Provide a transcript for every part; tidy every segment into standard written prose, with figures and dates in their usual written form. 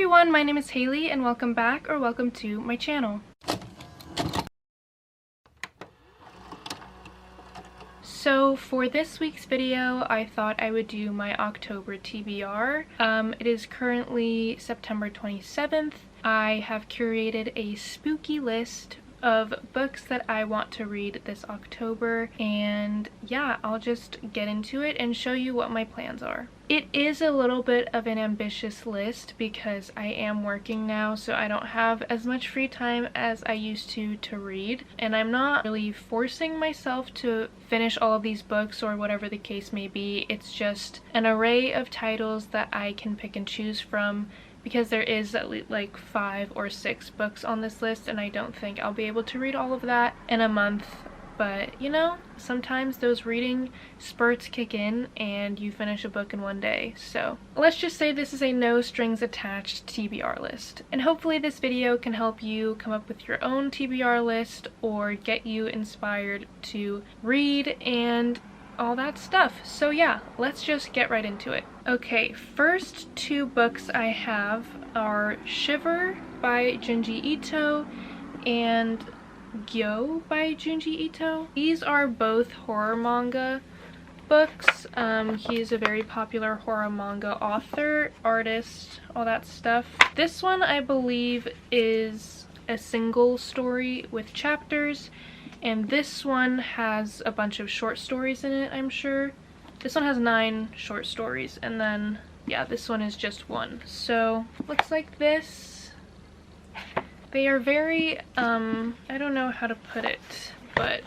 everyone, my name is Haley and welcome back or welcome to my channel. So for this week's video, I thought I would do my October TBR. It is currently September 27th. I have curated a spooky list of books that I want to read this October, and yeah, I'll just get into it and show you what my plans are. It is a little bit of an ambitious list because I am working now, so I don't have as much free time as I used to read, and I'm not really forcing myself to finish all of these books or whatever the case may be. It's just an array of titles that I can pick and choose from, because there is at least like 5 or 6 books on this list, and I don't think I'll be able to read all of that in a month. But you know, sometimes those reading spurts kick in and you finish a book in one day. So let's just say this is a no strings attached TBR list, and hopefully this video can help you come up with your own TBR list or get you inspired to read and all that stuff. So yeah, let's just get right into it. Okay, first 2 books I have are Shiver by Junji Ito and Gyo by Junji Ito. These are both horror manga books. He's a very popular horror manga author, artist, all that stuff. This one I believe is a single story with chapters, and this one has a bunch of short stories in it, I'm sure. This one has 9 short stories, and then, yeah, this one is just 1. So, looks like this. They are very, I don't know how to put it, but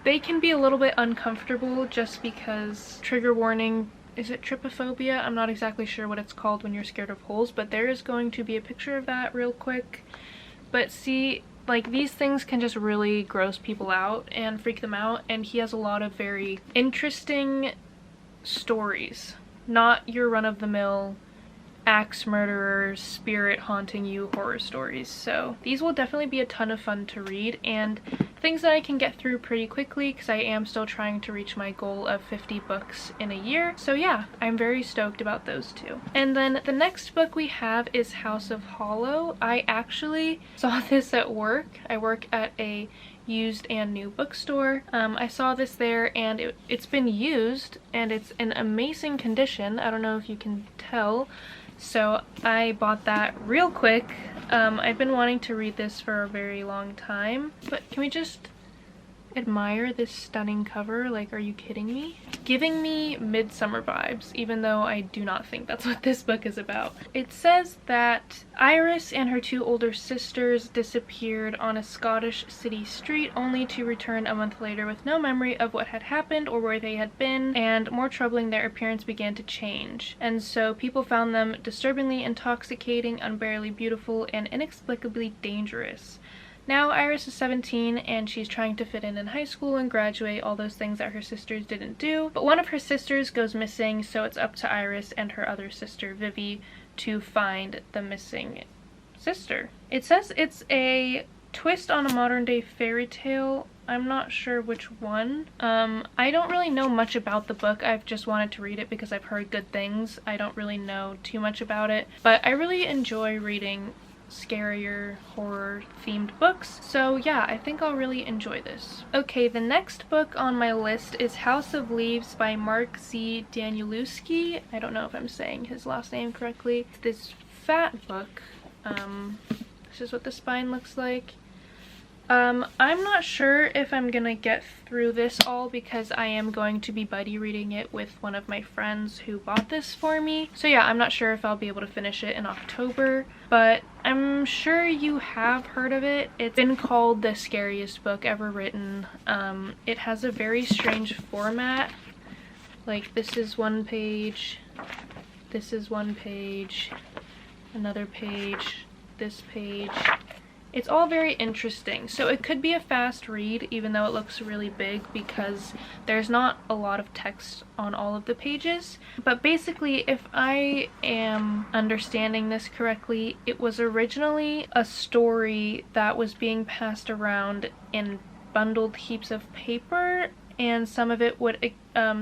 they can be a little bit uncomfortable just because, trigger warning, is it trypophobia? I'm not exactly sure what it's called when you're scared of holes, but there is going to be a picture of that real quick. But see, like, these things can just really gross people out and freak them out, and he has a lot of very interesting stories. Not your run-of-the-mill axe murderer, spirit haunting you horror stories. So these will definitely be a ton of fun to read, and things that I can get through pretty quickly because I am still trying to reach my goal of 50 books in a year. So yeah, I'm very stoked about those 2. And then the next book we have is House of Hollow. I actually saw this at work. I work at a used and new bookstore. I saw this there, and it's been used and it's in amazing condition. I don't know if you can tell. So I bought that real quick. I've been wanting to read this for a very long time, but can we just admire this stunning cover? Like, are you kidding me? Giving me midsummer vibes, even though I do not think that's what this book is about. It says that Iris and her 2 older sisters disappeared on a Scottish city street, only to return a month later with no memory of what had happened or where they had been, and more troubling, their appearance began to change. And so people found them disturbingly intoxicating, unbearably beautiful, and inexplicably dangerous. Now Iris is 17 and she's trying to fit in high school and graduate, all those things that her sisters didn't do. But one of her sisters goes missing, so it's up to Iris and her other sister, Vivi, to find the missing sister. It says it's a twist on a modern day fairy tale. I'm not sure which one. I don't really know much about the book. I've just wanted to read it because I've heard good things. I don't really know too much about it, but I really enjoy reading scarier horror themed books, so yeah, I think I'll really enjoy this. Okay, the next book on my list is House of Leaves by Mark Z. Danielewski. I don't know if I'm saying his last name correctly. This fat book. This is what the spine looks like. I'm not sure if I'm gonna get through this all because I am going to be buddy reading it with one of my friends who bought this for me. So yeah, I'm not sure if I'll be able to finish it in October, but I'm sure you have heard of it. It's been called the scariest book ever written. It has a very strange format. Like, this is one page, this is one page, another page, this page. It's all very interesting, so it could be a fast read even though it looks really big because there's not a lot of text on all of the pages. But basically, if I am understanding this correctly, it was originally a story that was being passed around in bundled heaps of paper and some of it would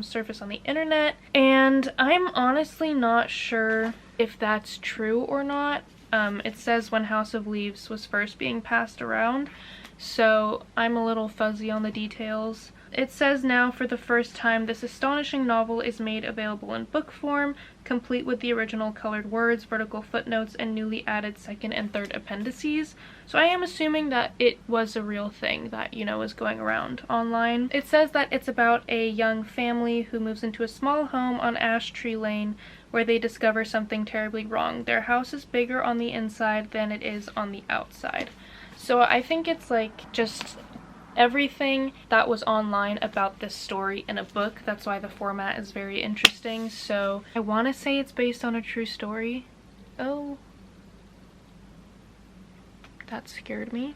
surface on the internet, and I'm honestly not sure if that's true or not. It says when House of Leaves was first being passed around, so I'm a little fuzzy on the details. It says now, for the first time, this astonishing novel is made available in book form, complete with the original colored words, vertical footnotes, and newly added second and third appendices. So I am assuming that it was a real thing that, you know, was going around online. It says that it's about a young family who moves into a small home on Ash Tree Lane where they discover something terribly wrong. Their house is bigger on the inside than it is on the outside. So I think it's like just everything that was online about this story in a book. That's why the format is very interesting. So I want to say it's based on a true story. Oh, that scared me.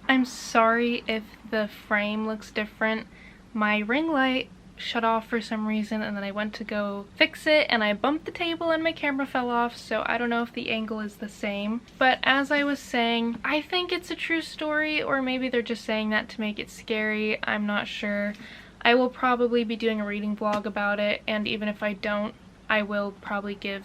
I'm sorry if the frame looks different. My ring light shut off for some reason, and then I went to go fix it and I bumped the table and my camera fell off, so I don't know if the angle is the same. But as I was saying, I think it's a true story, or maybe they're just saying that to make it scary. I'm not sure. I will probably be doing a reading vlog about it, and even if I don't, I will probably give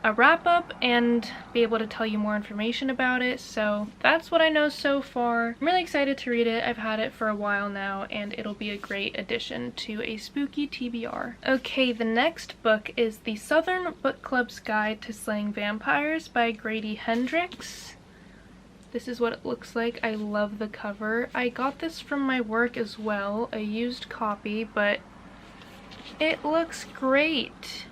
a wrap up and be able to tell you more information about it. So that's what I know so far. I'm really excited to read it. I've had it for a while now, and it'll be a great addition to a spooky TBR. Okay, the next book is The Southern Book Club's Guide to Slaying Vampires by Grady Hendrix. This is what it looks like. I love the cover. I got this from my work as well, a used copy, but it looks great.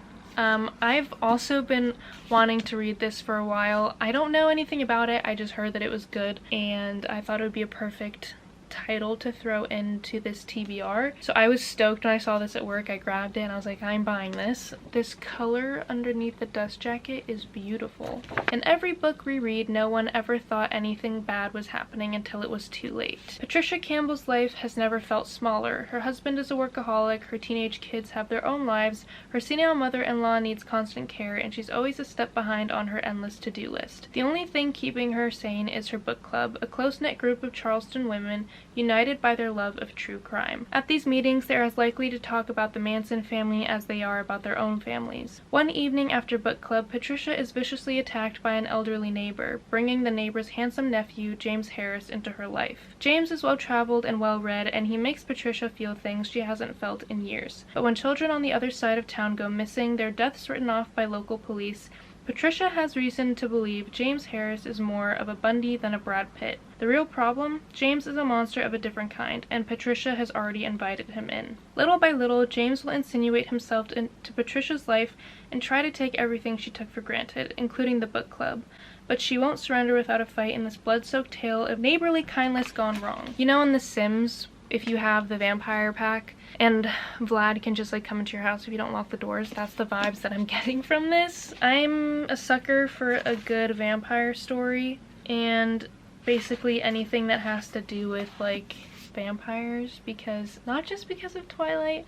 I've also been wanting to read this for a while. I don't know anything about it, I just heard that it was good, and I thought it would be a perfect title to throw into this TBR. So I was stoked when I saw this at work. I grabbed it and I was like, I'm buying this. This color underneath the dust jacket is beautiful. In every book we read, no one ever thought anything bad was happening until it was too late. Patricia Campbell's life has never felt smaller. Her husband is a workaholic, her teenage kids have their own lives, her senile mother-in-law needs constant care, and she's always a step behind on her endless to-do list. The only thing keeping her sane is her book club, a close-knit group of Charleston women united by their love of true crime. At these meetings, they are as likely to talk about the Manson family as they are about their own families. One evening after book club, Patricia is viciously attacked by an elderly neighbor, bringing the neighbor's handsome nephew, James Harris, into her life. James is well-traveled and well-read, and he makes Patricia feel things she hasn't felt in years. But when children on the other side of town go missing, their deaths written off by local police, Patricia has reason to believe James Harris is more of a Bundy than a Brad Pitt. The real problem? James is a monster of a different kind, and Patricia has already invited him in. Little by little, James will insinuate himself into Patricia's life and try to take everything she took for granted, including the book club. But she won't surrender without a fight in this blood-soaked tale of neighborly kindness gone wrong. You know in The Sims, if you have the vampire pack, and Vlad can just like come into your house if you don't lock the doors, that's the vibes that I'm getting from this. I'm a sucker for a good vampire story, and basically anything that has to do with like vampires, because not just because of Twilight,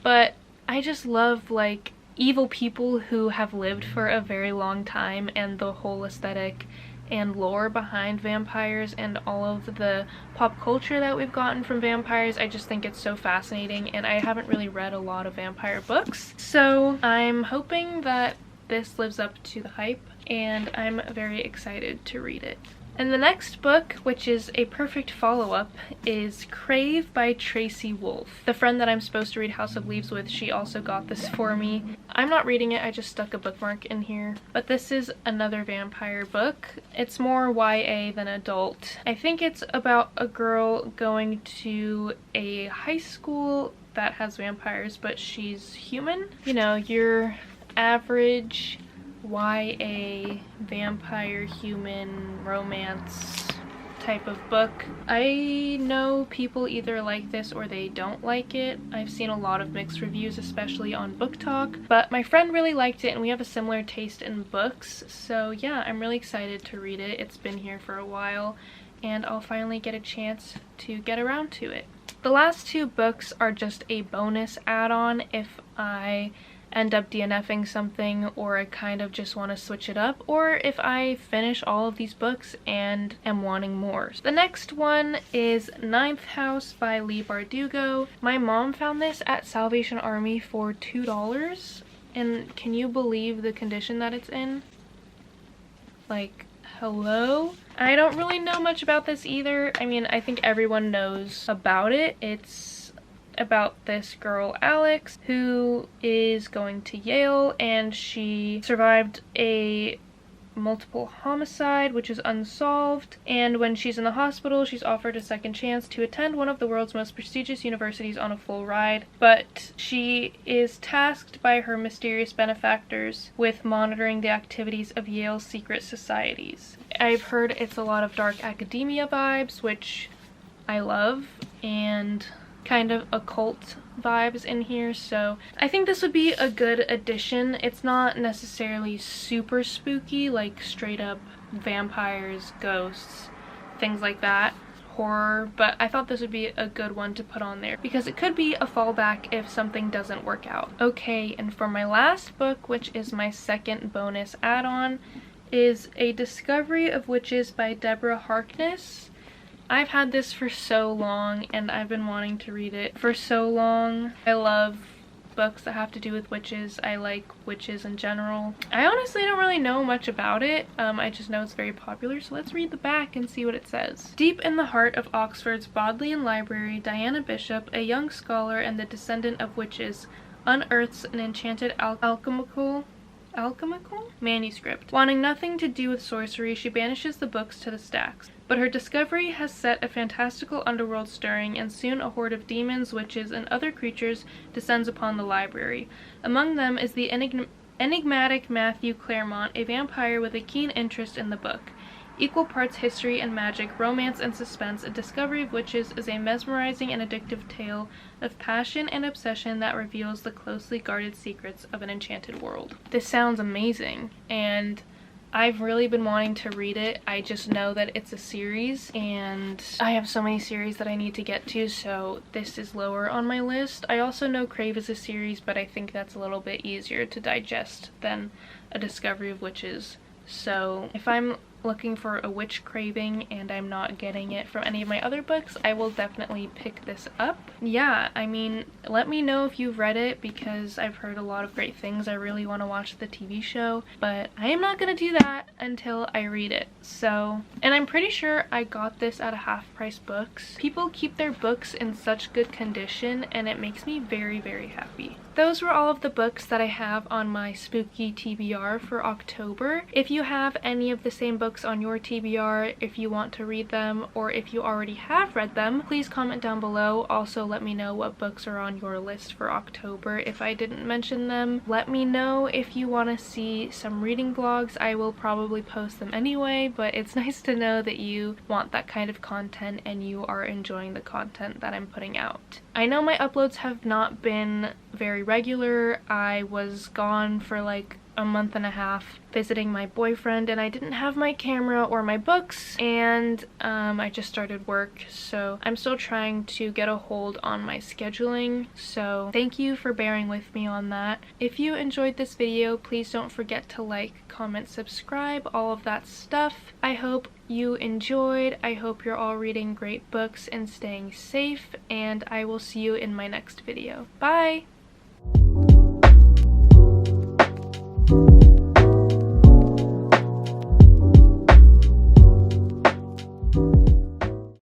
but I just love like evil people who have lived for a very long time, and the whole aesthetic and lore behind vampires and all of the pop culture that we've gotten from vampires. I just think it's so fascinating, and I haven't really read a lot of vampire books, so I'm hoping that this lives up to the hype, and I'm very excited to read it. And the next book, which is a perfect follow-up, is Crave by Tracy Wolff. The friend that I'm supposed to read House of Leaves with, she also got this for me. I'm not reading it, I just stuck a bookmark in here. But this is another vampire book. It's more YA than adult. I think it's about a girl going to a high school that has vampires, but she's human. You know, your average YA vampire human romance type of book. I know people either like this or they don't like it. I've seen a lot of mixed reviews, especially on Book Talk, but my friend really liked it and we have a similar taste in books, so yeah, I'm really excited to read it. It's been here for a while and I'll finally get a chance to get around to it. The last two books are just a bonus add-on if I end up DNFing something, or I kind of just want to switch it up, or if I finish all of these books and am wanting more. The next one is Ninth House by Leigh Bardugo. My mom found this at Salvation Army for $2, and can you believe the condition that it's in? Like, hello? I don't really know much about this either. I mean, I think everyone knows about it. It's about this girl, Alex, who is going to Yale, and she survived a multiple homicide which is unsolved, and when she's in the hospital she's offered a second chance to attend one of the world's most prestigious universities on a full ride, but she is tasked by her mysterious benefactors with monitoring the activities of Yale's secret societies. I've heard it's a lot of dark academia vibes, which I love, and kind of occult vibes in here, so I think this would be a good addition. It's not necessarily super spooky, like straight up vampires, ghosts, things like that, horror, but I thought this would be a good one to put on there because it could be a fallback if something doesn't work out. Okay, and for my last book, which is my second bonus add-on, is A Discovery of Witches by Deborah Harkness. I've had this for so long and I've been wanting to read it for so long. I love books that have to do with witches. I like witches in general. I honestly don't really know much about it. I just know it's very popular, so let's read the back and see what it says. Deep in the heart of Oxford's Bodleian Library, Diana Bishop, a young scholar and the descendant of witches, unearths an enchanted alchemical manuscript. Wanting nothing to do with sorcery, she banishes the books to the stacks. But her discovery has set a fantastical underworld stirring, and soon a horde of demons, witches, and other creatures descends upon the library. Among them is the enigmatic Matthew Claremont, a vampire with a keen interest in the book. Equal parts history and magic, romance and suspense, A Discovery of Witches is a mesmerizing and addictive tale of passion and obsession that reveals the closely guarded secrets of an enchanted world. This sounds amazing, and I've really been wanting to read it. I just know that it's a series, and I have so many series that I need to get to, so this is lower on my list. I also know Crave is a series, but I think that's a little bit easier to digest than A Discovery of Witches. So if I'm looking for a witch craving and I'm not getting it from any of my other books, I will definitely pick this up. Yeah, I mean, let me know if you've read it because I've heard a lot of great things. I really want to watch the TV show, but I am not gonna do that until I read it. So, and I'm pretty sure I got this at a half-price books. People keep their books in such good condition and it makes me very, very happy. Those were all of the books that I have on my spooky TBR for October. If you have any of the same books on your TBR, if you want to read them, or if you already have read them, please comment down below. Also, let me know what books are on your list for October if I didn't mention them. Let me know if you want to see some reading vlogs. I will probably post them anyway, but it's nice to know that you want that kind of content and you are enjoying the content that I'm putting out. I know my uploads have not been very regular. I was gone for like a month and a half visiting my boyfriend and I didn't have my camera or my books, and I just started work, so I'm still trying to get a hold on my scheduling, so thank you for bearing with me on that. If you enjoyed this video, please don't forget to like, comment, subscribe, all of that stuff. I hope you enjoyed. I hope you're all reading great books and staying safe, and I will see you in my next video. Bye!